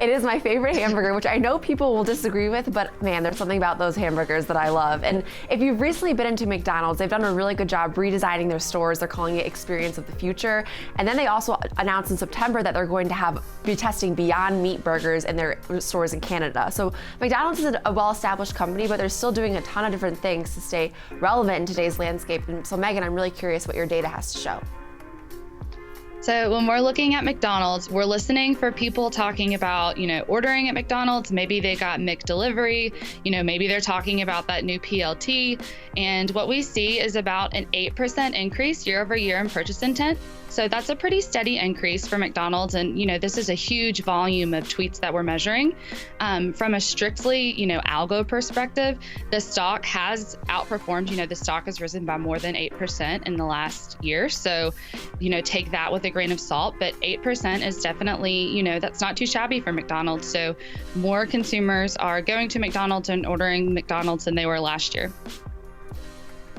It is my favorite hamburger, which I know people will disagree with, but man, there's something about those hamburgers that I love. And if you've recently been into McDonald's, they've done a really good job redesigning their stores. They're calling it Experience of the Future. And then they also announced in September that they're going to be testing Beyond Meat burgers in their stores in Canada. So McDonald's is a well-established company, but they're still doing a ton of different things to stay relevant in today's landscape. And so Megan, I'm really curious what your data has to show. So when we're looking at McDonald's, we're listening for people talking about, ordering at McDonald's. Maybe they got McDelivery, maybe they're talking about that new PLT. And what we see is about an 8% increase year over year in purchase intent. So that's a pretty steady increase for McDonald's. And, this is a huge volume of tweets that we're measuring. From a strictly, algo perspective, the stock has outperformed. The stock has risen by more than 8% in the last year. So, take that with a grain of salt. But 8% is definitely, that's not too shabby for McDonald's. So more consumers are going to McDonald's and ordering McDonald's than they were last year.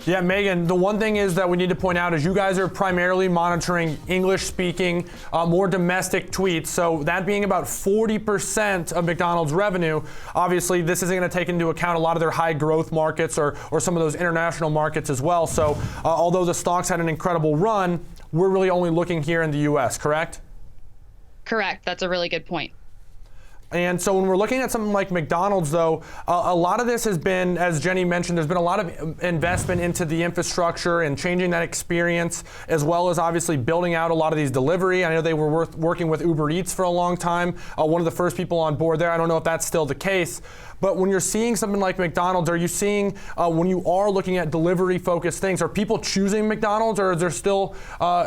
Yeah, Megan, the one thing is that we need to point out is you guys are primarily monitoring English-speaking, more domestic tweets. So that being about 40% of McDonald's revenue, obviously this isn't going to take into account a lot of their high growth markets or some of those international markets as well. So although the stocks had an incredible run, we're really only looking here in the US, correct? Correct. That's a really good point. And so when we're looking at something like McDonald's, though, a lot of this has been, as Jenny mentioned, there's been a lot of investment into the infrastructure and changing that experience, as well as obviously building out a lot of these delivery. I know they were working with Uber Eats for a long time, one of the first people on board there. I don't know if that's still the case. But when you're seeing something like McDonald's, are you seeing, when you are looking at delivery-focused things, are people choosing McDonald's, or is there still,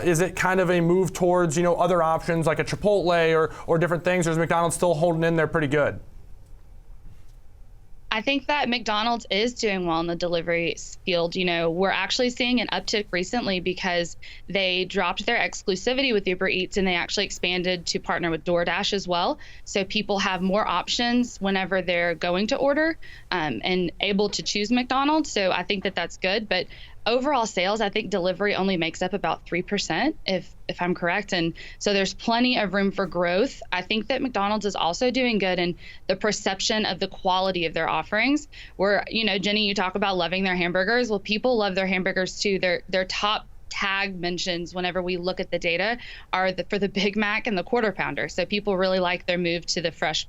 is it kind of a move towards, other options like a Chipotle or different things, or is McDonald's still holding in there pretty good? I think that McDonald's is doing well in the delivery field. We're actually seeing an uptick recently because they dropped their exclusivity with Uber Eats and they actually expanded to partner with DoorDash as well. So people have more options whenever they're going to order and able to choose McDonald's. So I think that that's good. But overall sales, I think delivery only makes up about 3%, if I'm correct. And so there's plenty of room for growth. I think that McDonald's is also doing good in the perception of the quality of their offerings. Where, Jenny, you talk about loving their hamburgers. Well, people love their hamburgers too. Their top tag mentions whenever we look at the data are for the Big Mac and the Quarter Pounder. So people really like their move to the fresh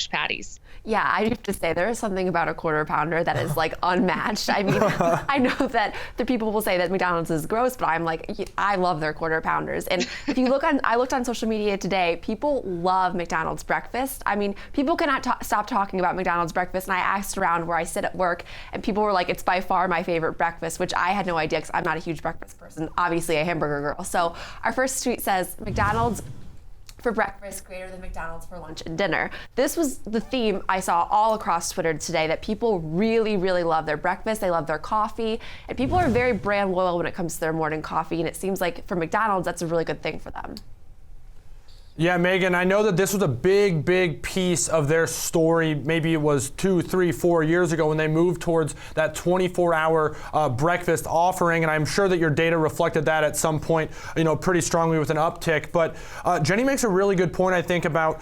patties. Yeah, I have to say there is something about a Quarter Pounder that is like unmatched. I mean, I know that the people will say that McDonald's is gross, but I'm like, I love their Quarter Pounders. And if you I looked on social media today, people love McDonald's breakfast. I mean, people cannot stop talking about McDonald's breakfast. And I asked around where I sit at work and people were like, it's by far my favorite breakfast, which I had no idea because I'm not a huge breakfast person, obviously a hamburger girl. So our first tweet says, McDonald's for breakfast greater than McDonald's for lunch and dinner. This was the theme I saw all across Twitter today, that people really, really love their breakfast. They love their coffee, and people are very brand loyal when it comes to their morning coffee. And it seems like for McDonald's, that's a really good thing for them. Yeah, Megan, I know that this was a big piece of their story. Maybe it was 2, 3, 4 years ago when they moved towards that 24-hour breakfast offering. And I'm sure that your data reflected that at some point, pretty strongly with an uptick. But Jenny makes a really good point, I think, about,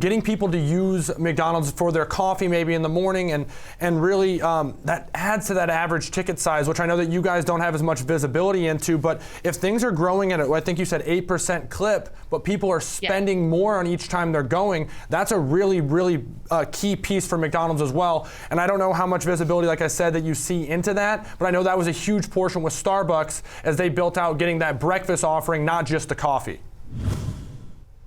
getting people to use McDonald's for their coffee maybe in the morning. And really that adds to that average ticket size, which I know that you guys don't have as much visibility into. But if things are growing at, I think you said 8% clip, but people are spending more on each time they're going, that's a really key piece for McDonald's as well. And I don't know how much visibility, like I said, that you see into that, but I know that was a huge portion with Starbucks as they built out getting that breakfast offering, not just the coffee.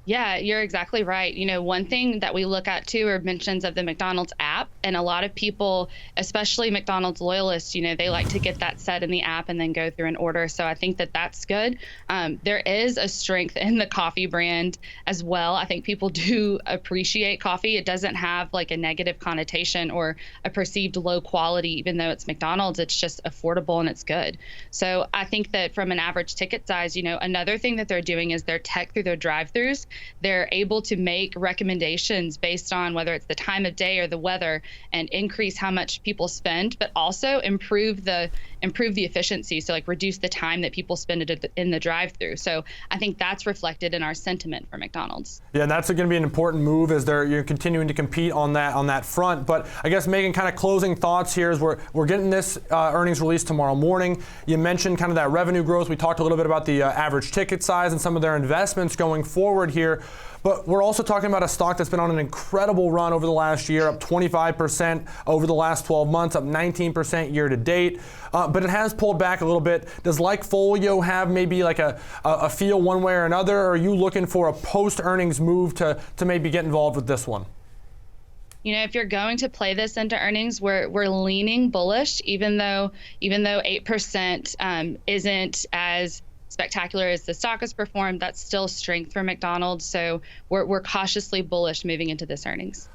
Yeah, you're exactly right. One thing that we look at too are mentions of the McDonald's app, and a lot of people, especially McDonald's loyalists, they like to get that set in the app and then go through an order. So I think that that's good. There is a strength in the coffee brand as well. I think people do appreciate coffee. It doesn't have like a negative connotation or a perceived low quality, even though it's McDonald's. It's just affordable and it's good. So I think that from an average ticket size, another thing that they're doing is their tech through their drive-thrus. They're able to make recommendations based on whether it's the time of day or the weather and increase how much people spend, but also improve the improve the efficiency. So like reduce the time that people spend in the drive-through. So I think that's reflected in our sentiment for McDonald's. Yeah, and that's going to be an important move as you're continuing to compete on that front. But I guess, Megan, kind of closing thoughts here as we're getting this earnings release tomorrow morning. You mentioned kind of that revenue growth. We talked a little bit about the average ticket size and some of their investments going forward here. But we're also talking about a stock that's been on an incredible run over the last year, up 25% over the last 12 months, up 19% year to date. But it has pulled back a little bit. Does LikeFolio have maybe like a feel one way or another? Or are you looking for a post-earnings move to maybe get involved with this one? You know, if you're going to play this into earnings, we're leaning bullish, even though 8% isn't as spectacular as the stock has performed. That's still strength for McDonald's. So we're cautiously bullish moving into this earnings.